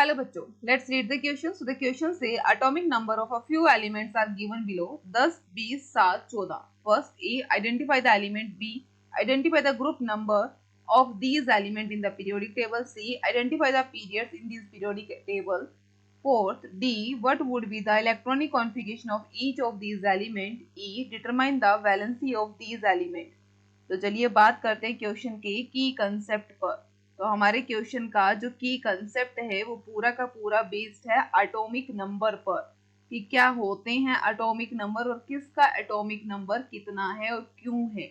Hello बच्चों, let's read the question. So the question say atomic number of a few elements are given below 10, 20, 7, 14. First A, identify the element. B, identify the group number of these elements in the periodic table. C, identify the periods in this periodic table. Fourth D, what would be the electronic configuration of each of these elements. E, determine the valency of these elements. तो चलिए बात करते हैं question के की concept पर। तो हमारे क्वेश्चन का जो की कंसेप्ट है वो पूरा का पूरा बेस्ड है एटॉमिक नंबर पर, कि क्या होते हैं एटॉमिक नंबर और किसका एटॉमिक नंबर कितना है और क्यों है।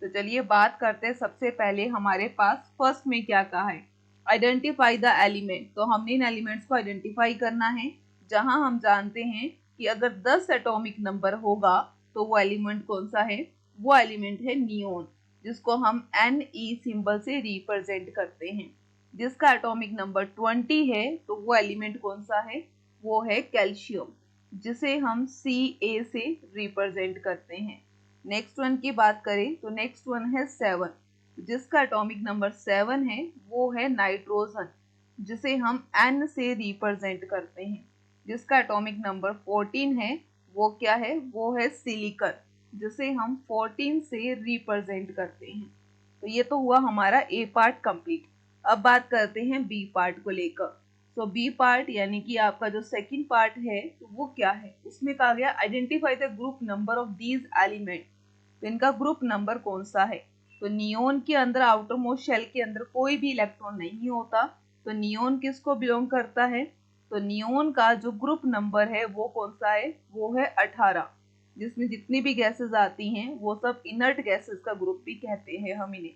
तो चलिए बात करते हैं। सबसे पहले हमारे पास फर्स्ट में क्या कहा है, आइडेंटिफाई द एलिमेंट। तो हमने इन एलिमेंट्स को आइडेंटिफाई करना है, जहां हम जानते हैं कि अगर 10 एटॉमिक नंबर होगा तो वो एलिमेंट कौन सा है, वो एलिमेंट है नियोन, जिसको हम Ne सिंबल से रिप्रेजेंट करते हैं। जिसका एटॉमिक नंबर 20 है तो वो एलिमेंट कौन सा है, वो है कैल्शियम, जिसे हम Ca से रिप्रेजेंट करते हैं। नेक्स्ट वन की बात करें तो नेक्स्ट वन है 7, जिसका एटॉमिक नंबर 7 है वो है नाइट्रोजन, जिसे हम N से रिप्रेजेंट करते हैं। जिसका एटॉमिक नंबर 14 है वो क्या है, वो है सिलिकॉन, जिसे हम 14 से रिप्रेजेंट करते हैं। तो ये तो हुआ हमारा ए पार्ट कंप्लीट। अब बात करते हैं बी पार्ट को लेकर। सो बी पार्ट यानी कि आपका जो सेकंड पार्ट है तो वो क्या है, उसमें कहा गया identify the group number of these element. तो इनका ग्रुप नंबर कौन सा है। तो नियोन के अंदर आउटर मोस्ट शेल के अंदर कोई भी इलेक्ट्रॉन नहीं होता, तो नियोन किसको बिलोंग करता है। तो नियोन का जो ग्रुप नंबर है वो कौन सा है, वो है 18, जिसमें जितनी भी गैसेस आती हैं वो सब इनर्ट गैसेस का ग्रुप भी कहते हैं हम इन्हें।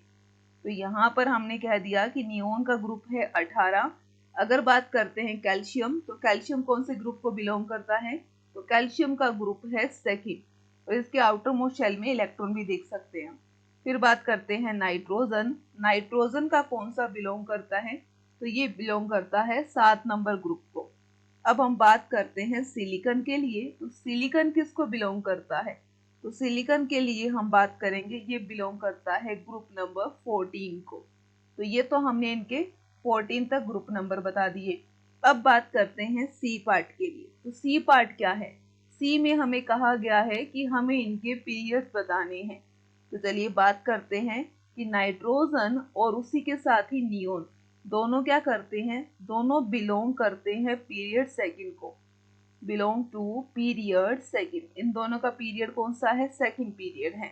तो यहाँ पर हमने कह दिया कि नियोन का ग्रुप है 18। अगर बात करते हैं कैल्शियम, तो कैल्शियम कौन से ग्रुप को बिलोंग करता है, तो कैल्शियम का ग्रुप है सेकेंड, और इसके आउटर मोस्ट शेल में इलेक्ट्रॉन भी देख सकते हैं। फिर बात करते हैं नाइट्रोजन। नाइट्रोजन का कौन सा बिलोंग करता है, तो ये बिलोंग करता है 7 नंबर ग्रुप को। अब हम बात करते हैं सिलिकॉन के लिए। तो सिलिकॉन किसको बिलोंग करता है, तो सिलिकॉन के लिए हम बात करेंगे, ये बिलोंग करता है ग्रुप नंबर 14 को। तो ये तो हमने इनके 14 तक ग्रुप नंबर बता दिए। अब बात करते हैं सी पार्ट के लिए। तो सी पार्ट क्या है, सी में हमें कहा गया है कि हमें इनके पीरियड्स बताने हैं। तो चलिए बात करते हैं कि नाइट्रोजन और उसी के साथ ही नियोन दोनों क्या करते हैं, दोनों बिलोंग करते हैं पीरियड सेकंड को, बिलोंग टू पीरियड सेकंड। इन दोनों का पीरियड कौन सा है, सेकंड पीरियड है।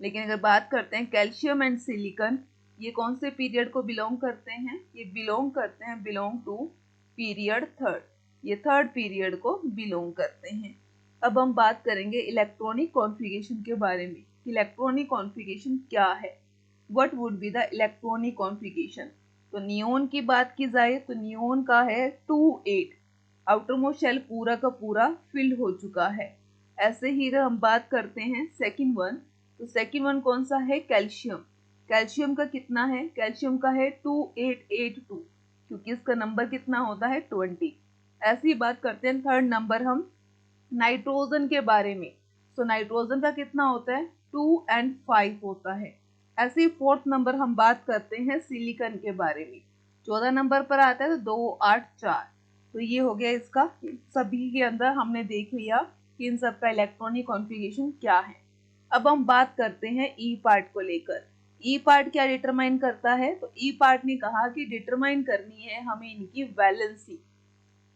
लेकिन अगर बात करते हैं कैल्शियम एंड सिलिकॉन, ये कौन से पीरियड को बिलोंग करते हैं, ये बिलोंग करते हैं बिलोंग टू पीरियड थर्ड, ये थर्ड पीरियड को बिलोंग करते हैं। अब हम बात करेंगे इलेक्ट्रॉनिक कॉन्फ़िगरेशन के बारे में। इलेक्ट्रॉनिक कॉन्फ़िगरेशन क्या है, what would be the electronic configuration. तो नियोन की बात की जाए तो नियोन का है 2,8, आउटर मोस्ट शेल पूरा का पूरा फिल्ड हो चुका है। ऐसे ही अगर हम बात करते हैं सेकंड वन, तो सेकंड वन कौन सा है, कैल्शियम। कैल्शियम का कितना है, कैल्शियम का है 2882, क्योंकि इसका नंबर कितना होता है 20। ऐसी बात करते हैं थर्ड नंबर हम नाइट्रोजन के बारे में। सो नाइट्रोजन का कितना होता है, 2 और 5 होता है। ऐसे ही फोर्थ नंबर हम बात करते हैं सिलिकॉन के बारे में, 14 नंबर पर आता है तो 2, 8, 4। तो ये हो गया इसका, सभी के अंदर हमने देख लिया कि इन सब का इलेक्ट्रॉनिक कॉन्फ़िगरेशन क्या है। अब हम बात करते हैं ई पार्ट को लेकर। ई पार्ट क्या डिटरमाइन करता है, तो ई पार्ट ने कहा कि डिटरमाइन करनी है हमें इनकी वैलेंसी।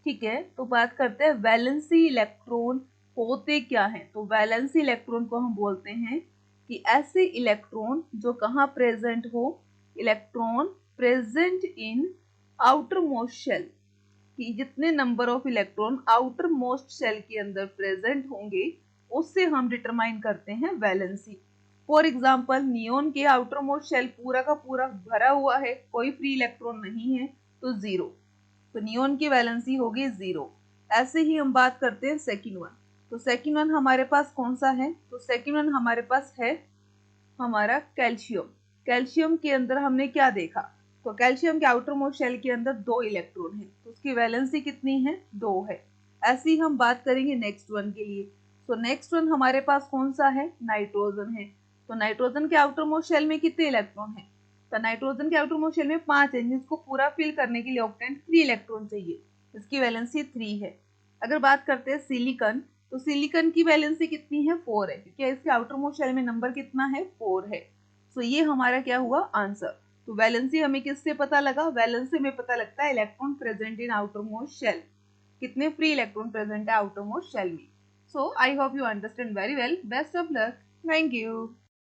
ठीक है, तो बात करते हैं वैलेंसी इलेक्ट्रॉन होते क्या हैं। तो वैलेंसी इलेक्ट्रॉन को हम बोलते हैं कि ऐसे इलेक्ट्रॉन जो कहाँ प्रेजेंट हो, electron present in outermost shell, कि जितने number of electron outermost shell के अंदर प्रेजेंट होंगे उससे हम डिटरमाइन करते हैं वैलेंसी। फॉर एग्जांपल नियोन के आउटर मोस्ट शेल पूरा का पूरा भरा हुआ है, कोई फ्री इलेक्ट्रॉन नहीं है, तो 0, तो नियोन की वैलेंसी होगी 0। ऐसे ही हम बात करते हैं सेकंड वन। तो सेकंड वन हमारे पास कौन सा है, तो सेकंड वन हमारे पास है हमारा कैल्शियम। कैल्शियम के अंदर हमने क्या देखा, तो कैल्शियम के आउटर मोस्ट शेल के अंदर 2 इलेक्ट्रॉन है, तो उसकी वैलेंसी कितनी है, 2 है। ऐसे ही हम बात करेंगे नेक्स्ट वन के लिए। तो नेक्स्ट वन हमारे पास कौन सा है, नाइट्रोजन है। तो नाइट्रोजन के आउटर मोस्ट शेल में कितने इलेक्ट्रॉन है, तो नाइट्रोजन के आउटर मोस्ट शेल में 5 है, जिसको पूरा फिल करने के लिए ऑक्टेन 3 इलेक्ट्रॉन चाहिए। इसकी वैलेंसी 3 है। अगर बात करते हैं सिलिकॉन, तो सिलिकॉन की वैलेंसी कितनी है? 4 है, क्योंकि इसके आउटर मोस्ट शेल में नंबर कितना है? 4 है। सो ये हमारा क्या हुआ? आंसर। तो वैलेंसी हमें किससे पता लगा? वैलेंसी में पता लगता है electron present in outermost shell, कितने फ्री इलेक्ट्रॉन प्रेजेंट है आउटर मोस्ट शेल में। So I hope you understand very well. Best of luck. Thank you.